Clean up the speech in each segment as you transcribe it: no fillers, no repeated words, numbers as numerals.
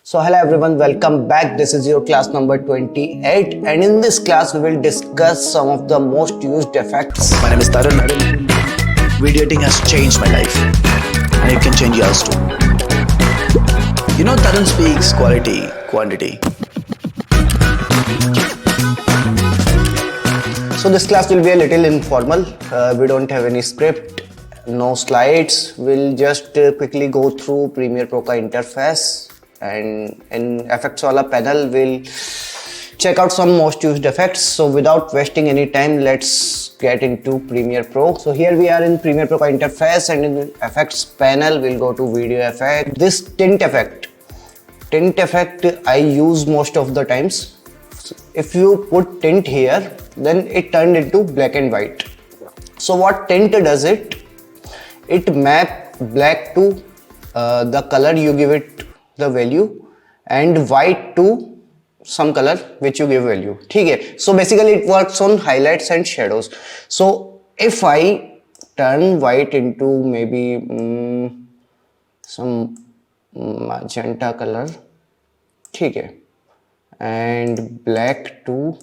So hello everyone, welcome back. This is your class number 28 and in this class we will discuss some of the most used effects. My name is Tarun. Video editing has changed my life and it can change yours too. You know, Tarun speaks quality, quantity. So this class will be a little informal. We don't have any script, no slides. We'll just quickly go through Premiere Pro ka interface, and in effects wala panel we'll check out some most used effects. So without wasting any time, let's get into Premiere Pro. So here we are in Premiere Pro ka interface, and in the effects panel we'll go to video effect. This tint effect I use most of the times. If you put tint here, then it turned into black and white. So what tint does it map black to the color you give it the value, and white to some color which you give value. Okay, so basically it works on highlights and shadows. So if I turn white into maybe some magenta color, okay, and black to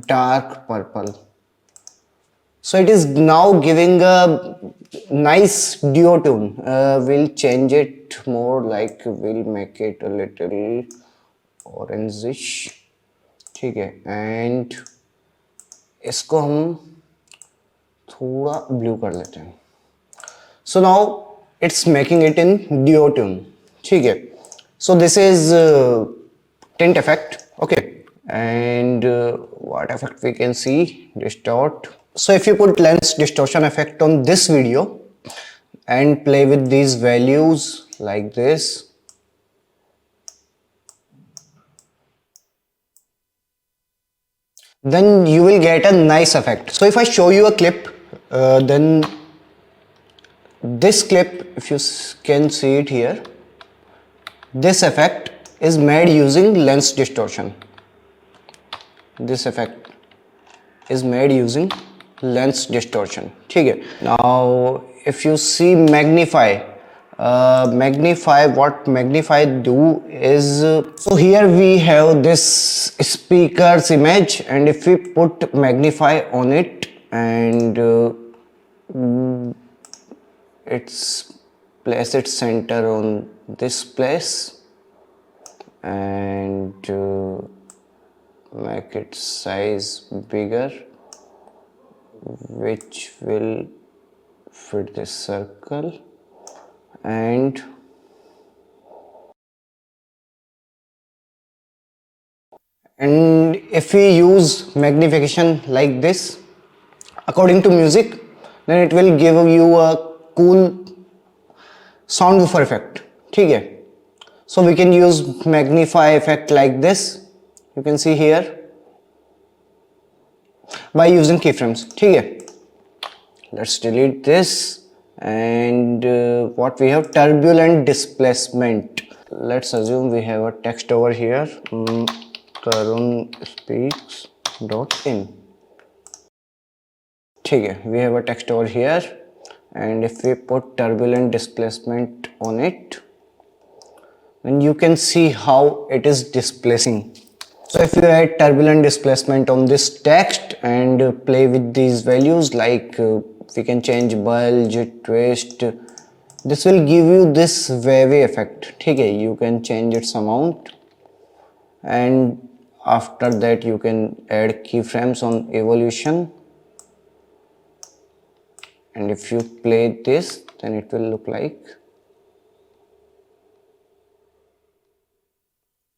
dark purple, so it is now giving a nice duotone. We'll change it more, like we'll make it a little orangish, ठीक है, and इसको हम थोड़ा blue कर लेते हैं. So now it's making it in duotone, ठीक है. So this is tint effect, okay, and what effect we can see? Distort. So if you put lens distortion effect on this video and play with these values like this, then you will get a nice effect. So if I show you a clip, then this clip, if you can see it here, this effect is made using lens distortion. This effect is made using lens distortion. Okay. Now if you see magnify, what magnify do is, so here we have this speaker's image, and if we put magnify on it and it's place its center on this place and make its size bigger, which will fit this circle, and if we use magnification like this according to music, then it will give you a cool sound woofer effect. Okay, so we can use magnify effect like this, you can see here, by using keyframes. Okay, let's delete this, and what we have, turbulent displacement. Let's assume we have a text over here, Tarun speaks .in. Okay, we have a text over here, and if we put turbulent displacement on it, then you can see how it is displacing. So if you add turbulent displacement on this text and play with these values, like we can change bulge, twist, this will give you this wavy effect. Okay, you can change its amount, and after that you can add keyframes on evolution, and if you play this, then it will look like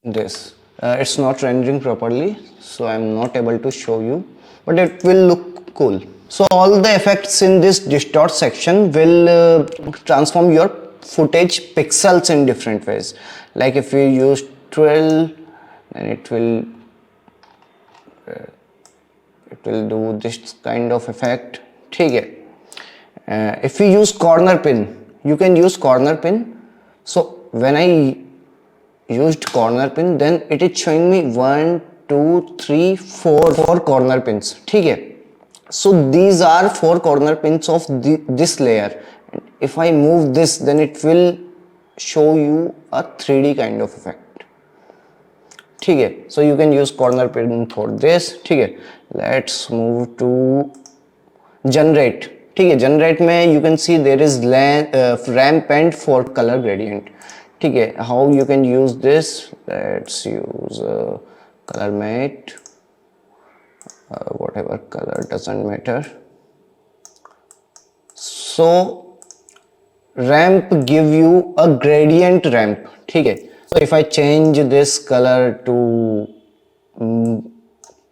this. It's not rendering properly, so I'm not able to show you, but it will look cool. So all the effects in this distort section will transform your footage pixels in different ways. Like if you use trill, then it will do this kind of effect. Okay. If we use corner pin, you can use corner pin. So when I used corner pin, then it is showing me 1 2 3 4 corner pins. Okay, so these are 4 corner pins of this layer. if I move this, then it will show you a 3D kind of effect. ठीक है, so you can use corner pin for this. ठीक है, let's move to generate. ठीक है, generate में you can see there is ramp and for color gradient. ठीक है, how you can use this? Let's use color matte, whatever color, doesn't matter. So ramp give you a gradient ramp. ठीक है, so if I change this color to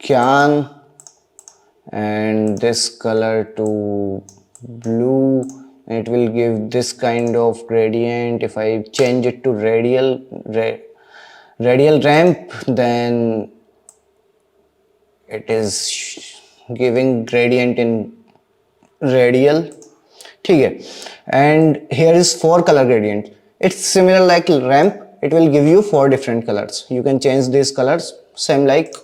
cyan and this color to blue, it will give this kind of gradient. If I change it to radial ramp, then it is giving gradient in radial. ठीक है, and here is 4 color gradient. It's similar like ramp. It will give you 4 different colors. You can change these colors, same like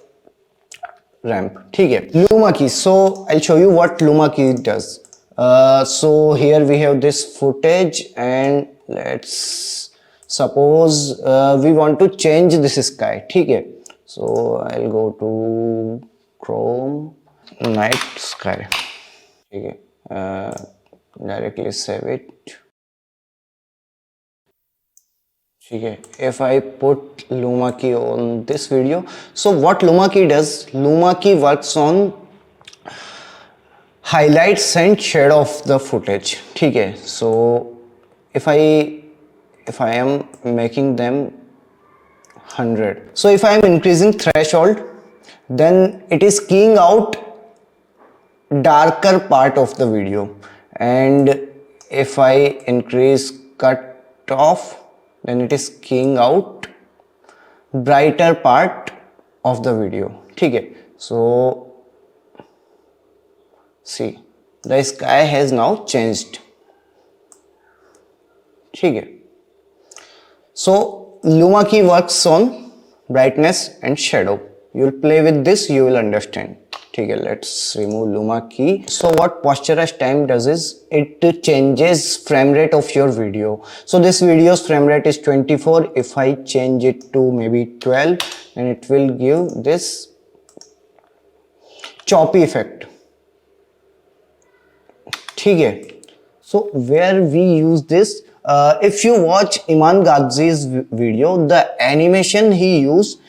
ramp. ठीक है, Luma key. So I'll show you what Luma key does. So here we have this footage, and let's suppose we want to change this sky. ठीक है, so I'll go to Chrome, night sky. ठीक है, directly save it. ठीक है, if I put Luma key on this video, so what Luma key does? Luma key works on highlights and shadow of the footage. ठीक है, so if I am making them 100, so if I am increasing threshold, then it is keying out darker part of the video, and if I increase cut off, then it is keying out brighter part of the video. ठीक है, so see, the sky has now changed. ठीक है, so Luma key works on brightness and shadow. You will play with this, you will understand. ठीक है, let's remove Luma key. So what posterize time does is it changes frame rate of your video. So this video's frame rate is 24. If I change it to maybe 12, then it will give this choppy effect. ठीक है, so where we use this, if you watch Iman Ghazi's video, the animation he used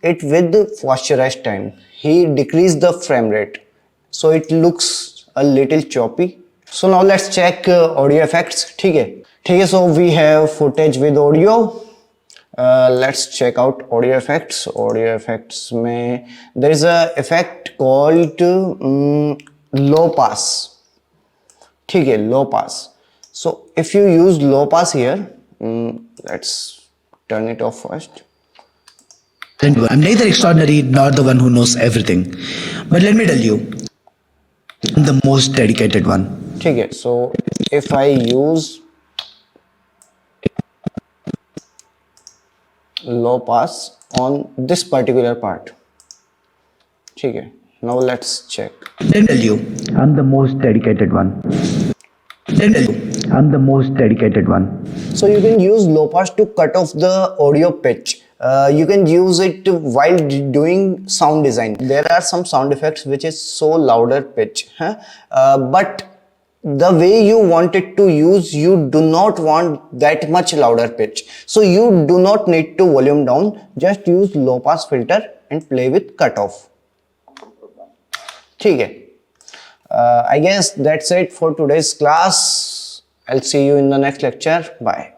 it with posterize time. He decreased the frame rate, so it looks a little choppy. So now let's check audio effects. ठीक है, so we have footage with audio. Let's check out audio effects. Audio effects में there is a effect called low pass. ठीक है, low pass. So if you use low pass here, let's turn it off first. I'm neither extraordinary nor the one who knows everything. But let me tell you, I'm the most dedicated one. ठीक है, so if I use low pass on this particular part, ठीक है, now let's check. Let me tell you, I'm the most dedicated one. Let me tell you, I'm the most dedicated one. So you can use low pass to cut off the audio pitch. You can use it while doing sound design. There are some sound effects which is so louder pitch, but the way you want it to use, you do not want that much louder pitch, so you do not need to volume down. Just use low pass filter and play with cutoff. ठीक है, I guess that's it for today's class. I'll see you in the next lecture. Bye.